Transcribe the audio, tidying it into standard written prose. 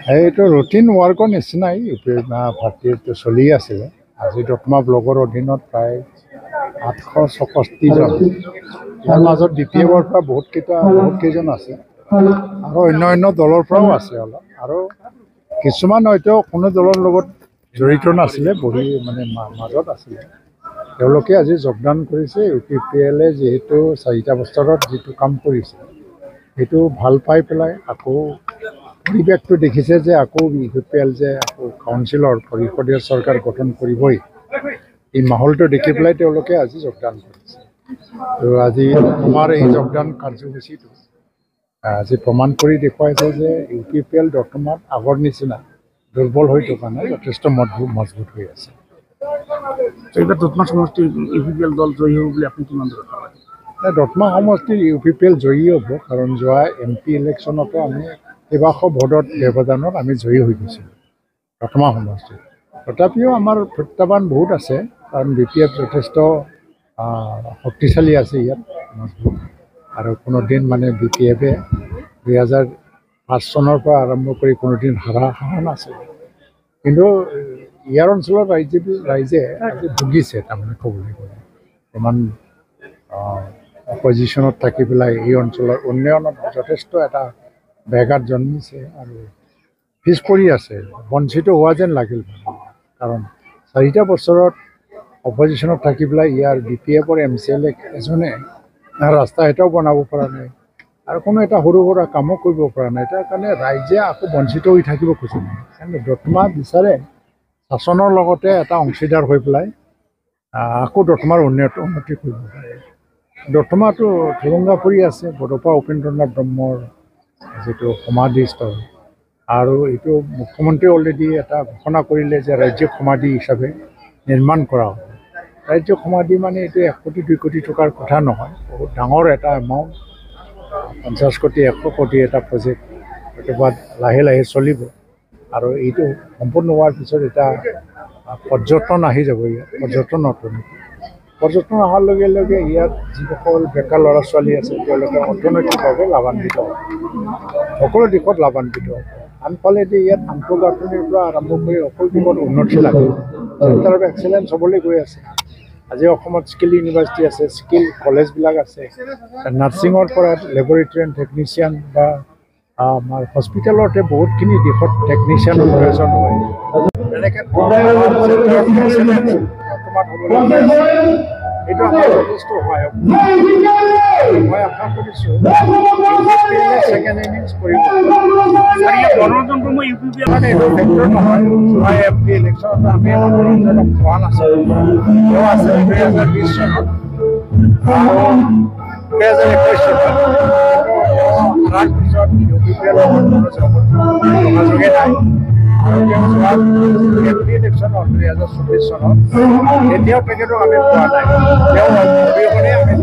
এইটো ৰুটিন ৱাৰ্কৰ নিচিনাই U P পাৰ্টিটো চলি আছিলে। আজি দতমা ব্লকৰ অধীনত প্ৰায় 866জন। ইয়াৰ মাজত বি পি এফৰ পৰা বহুত কেইজন আছে আৰু অন্য দলৰ পৰাও আছে অলপ, আৰু কিছুমান হয়তো কোনো দলৰ লগত জড়িত নাছিলে, মাজত আছিলে। তেওঁলোকে আজি যোগদান কৰিছে। ইউ পি পি এলে যিহেতু 4টা বছৰত যিটো কাম কৰিছে সেইটো ভাল পাই পেলাই আকৌ পৰিৱেশটো দেখিছে যে আকৌ ইউ পি এল যে আকৌ কাউন্সিলৰ পৰিষদীয় চৰকাৰ গঠন কৰিবই, এই মাহলটো দেখি পেলাই তেওঁলোকে আজি যোগদান কৰিছে। আৰু আজি আমাৰ এই যোগদান কাৰ্যসূচীটো আজি প্ৰমাণ কৰি দেখুৱাইছে যে ইউ পি পি এল বৰ্তমান আগৰ নিচিনা দুৰ্বল হৈ থকা নাই, যথেষ্ট মজবুত হৈ আছে। এইবাৰ দতমা সমষ্টিৰ ইউ পি পি এল দল জয়ী হ'ব বুলি আপুনি কিমান দূৰত ভাবে? দতমা সমষ্টিৰ ইউ পি পি এল জয়ী হ'ব, কাৰণ যোৱা MP ইলেকশ্যনতো আমি কেইবাশ ভোটত ব্যৱধানত আমি জয়ী হৈ গৈছিলোঁ দতমা সমষ্টিত। তথাপিও আমাৰ প্ৰত্যাহ্বান বহুত আছে, কাৰণ বি পি এফ যথেষ্ট শক্তিশালী আছে ইয়াত মজবুত, আৰু কোনোদিন বি পি এফে 2005 চনৰ পৰা আৰম্ভ কৰি কোনোদিন হাৰা নাছিল। কিন্তু ইয়াৰ অঞ্চলৰ ৰাইজে আজি ভুগিছে, তাৰমানে ক'বলৈ গ'লে ইমান অপজিশ্যনত থাকি পেলাই এই অঞ্চলৰ উন্নয়নত যথেষ্ট এটা ব্যাঘাত জন্মিছে আৰু পিছ পৰি আছে, বঞ্চিত হোৱা যেন লাগিল। কাৰণ 4টা বছৰত অপজিশ্যনত থাকি পেলাই ইয়াৰ বি পি এফৰ MCLA এজনে ৰাস্তা এটাও বনাব পৰা নাই আৰু কোনো এটা সৰু সুৰা কামো কৰিব পৰা নাই। তাৰ কাৰণে ৰাইজে আকৌ বঞ্চিত হৈ থাকিব খোজে। দতমা বিচাৰে শাসনৰ লগতে এটা অংশীদাৰ হৈ পেলাই আকৌ দতমাৰ উন্নতি কৰিব পাৰে। দতমাটো থুলুঙা পৰি আছে বডোফা উপেন্দ্ৰনাথ ব্ৰহ্মৰ যিটো সমাধিস্থল, আৰু এইটো মুখ্যমন্ত্ৰীয়ে অলৰেডি এটা ঘোষণা কৰিলে যে ৰাজ্যিক সমাধি হিচাপে নিৰ্মাণ কৰা হ'ব। ৰাজ্যিক সমাধি এইটো 1 কোটি 2 কোটি টকাৰ কথা নহয়, বহুত ডাঙৰ এটা এমাউণ্ট, 50 কোটি 100 কোটি এটা প্ৰজেক্ট বৰ্তমান লাহে লাহে চলিব। আৰু এইটো সম্পূৰ্ণ হোৱাৰ পিছত এটা পৰ্যটন আহি যাব। ইয়াত পৰ্যটন অহাৰ লগে লগে ইয়াত যিসকল বেকাৰ ল'ৰা ছোৱালী আছে তেওঁলোকে অৰ্থনৈতিকভাৱে লাভান্বিত হ'ব, সকলো দিশত লাভান্বিত হ'ব। আনফালেদি ইয়াত আন্তঃগাঁথনিৰ পৰা আৰম্ভ কৰি সকলো দিশত উন্নতি লাগে, চেণ্টাৰ অফ এক্সেলেঞ্চ হ'বলৈ গৈ আছে। আজি অসমত স্কিল ইউনিভাৰ্চিটি আছে, স্কিল কলেজবিলাক আছে, নাৰ্ছিঙৰ পৰা লেবৰেটৰী এণ্ড টেকনিচিয়ান বা আমাৰ হস্পিটেলতে বহুতখিনি দিশত টেকনিচিয়ানৰ প্ৰয়োজন হয়। এনেকৈ এইটো আমাৰ যথেষ্ট সহায়ক। মই আশা কৰিছোঁ ছেকেণ্ড ইনিংছ কৰিব। এইটো ফেক্টৰ নহয়, যোৱা MP ইলেকশ্যনত আমি মনোৰঞ্জনক পোৱা নাছিলোঁ। তেওঁ আছে 2020 চনত আৰু 2021 চনত হাৰাৰ পিছত ইউ পি পি এলৰ যোগাযোগে নাই। আৰু তেওঁ যোৱা MP ইলেকশ্যনত 2024 চনত এতিয়াও তেখেতক আমি পোৱা নাই, তেওঁ অবিহনে আমি